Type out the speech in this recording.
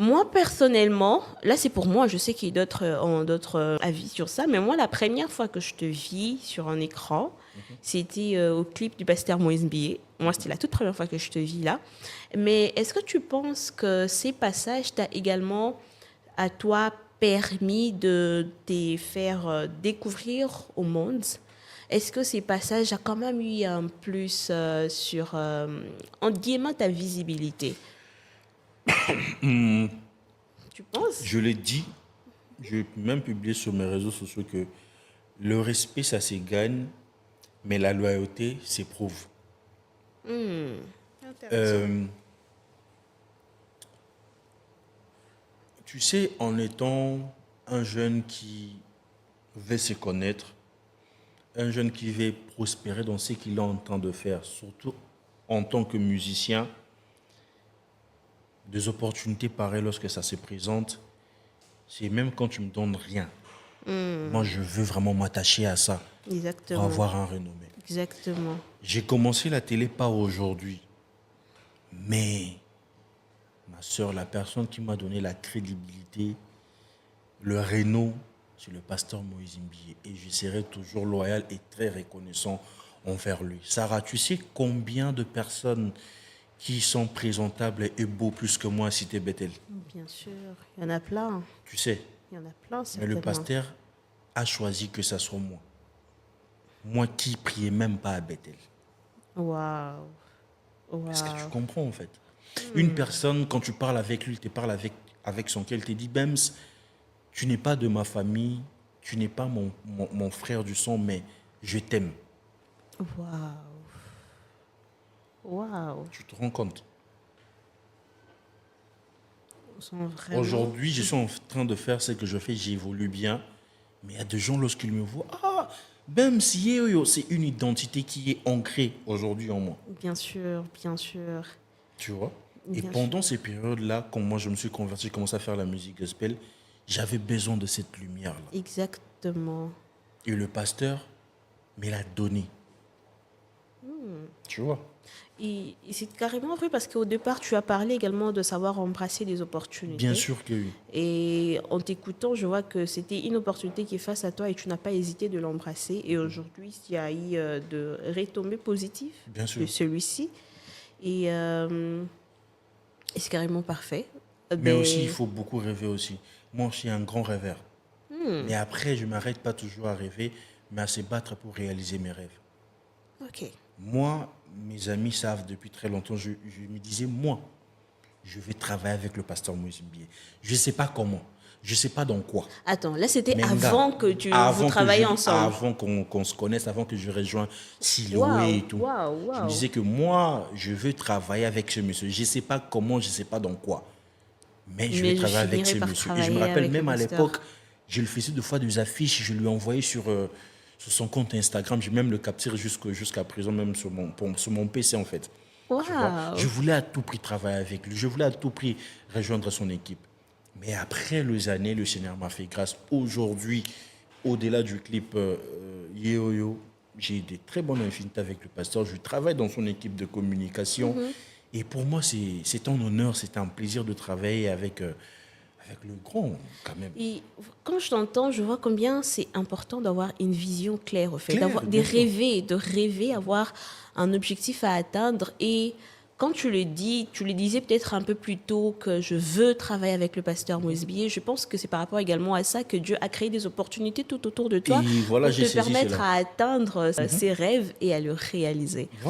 Moi, personnellement, là, c'est pour moi, je sais qu'il y a d'autres ont d'autres avis sur ça, mais moi, la première fois que je te vis sur un écran, c'était au clip du pasteur Moïse Billet. Moi, c'était la toute première fois que je te vis là. Mais est-ce que tu penses que ces passages t'ont également, à toi, permis de te faire découvrir au monde? Est-ce que ces passages ont quand même eu un plus sur, entre guillemets, ta visibilité? Tu penses? Je l'ai dit, j'ai même publié sur mes réseaux sociaux que le respect, ça se gagne, mais la loyauté s'éprouve. Intéressant. Euh, Tu sais, en étant un jeune qui veut se connaître, un jeune qui veut prospérer dans ce qu'il est en train de faire, surtout en tant que musicien, des opportunités pareilles lorsque ça se présente, c'est même quand tu me donnes rien. Moi, je veux vraiment m'attacher à ça pour Exactement. avoir un renommé. Exactement. J'ai commencé la télé pas aujourd'hui, mais ma soeur, la personne qui m'a donné la crédibilité, le réno, c'est le pasteur Moïse Mbié. Et je serai toujours loyal et très reconnaissant envers lui. Sarah, tu sais combien de personnes qui sont présentables et beaux plus que moi à Cité Bethel? Bien sûr. Il y en a plein. Tu sais, Il y en a plein, mais le certainement. pasteur a choisi que ça soit moi. Moi qui priais même pas à Bethel. Waouh. Est-ce que tu Waouh. comprends en fait? Une personne, quand tu parles avec lui, il te parle avec son cœur, il te dit, Bems, tu n'es pas de ma famille, tu n'es pas mon frère du sang, mais je t'aime. Waouh. Waouh. Tu te rends compte? Ils sont vraiment... Aujourd'hui, je suis en train de faire ce que je fais, j'évolue bien, mais il y a des gens, lorsqu'ils me voient, ah, Bems, yo, c'est une identité qui est ancrée aujourd'hui en moi. Bien sûr, bien sûr. Tu vois? Et Bien sûr. pendant ces périodes-là, quand moi je me suis converti, j'ai commencé à faire la musique gospel, j'avais besoin de cette lumière-là. Exactement. Et le pasteur me l'a donné. Tu vois? Et c'est carrément vrai parce qu'au départ, tu as parlé également de savoir embrasser les Bien opportunités. sûr que oui. Et en t'écoutant, je vois que c'était une opportunité qui est face à toi et tu n'as pas hésité de l'embrasser. Et aujourd'hui, il y a eu de retombées positives Bien de sûr. celui-ci. Et c'est carrément parfait. Mais aussi, il Ben, faut beaucoup rêver aussi. Moi, je suis un grand rêveur. Mais après, je ne m'arrête pas toujours à rêver, mais à se battre pour réaliser mes rêves. ok. Moi, mes amis savent depuis très longtemps, je me disais, moi, je vais travailler avec le pasteur Moïse Mbié. Je ne sais pas comment, je ne sais pas dans quoi. Attends, là, c'était Mais gars, avant que vous travailliez ensemble. avant qu'on se connaisse, avant que je rejoigne Siloé et Waouh, tout, waouh, je me waouh. disais que moi, je veux travailler avec ce monsieur. Je ne sais pas comment, je ne sais pas dans quoi. Mais je vais Mais je travailler avec finirai ce par monsieur. Et je me travailler rappelle avec le même à l'époque, pasteur. je le faisais deux fois des affiches, je lui envoyais sur son compte Instagram. J'ai même le capturé jusqu'à présent, même sur mon PC en fait. Tu vois, je Waouh. voulais à tout prix travailler avec lui. Je voulais à tout prix rejoindre son équipe. Mais après les années, le Seigneur m'a fait grâce. Aujourd'hui, au-delà du clip Yo Yo, j'ai des très bonnes affinités avec le pasteur. Je travaille dans son équipe de communication. Et pour moi, c'est un honneur, c'est un plaisir de travailler avec le grand, quand même. Et quand je t'entends, je vois combien c'est important d'avoir une vision claire, au fait, Claire, d'avoir bien sûr. de rêver, avoir un objectif à atteindre. Et quand tu le dis, tu le disais peut-être un peu plus tôt que je veux travailler avec le pasteur Moïse Billet. Je pense que c'est par rapport également à ça que Dieu a créé des opportunités tout autour de toi Et voilà, pour te j'ai saisi permettre cela. à atteindre ses rêves et à le réaliser. Voilà.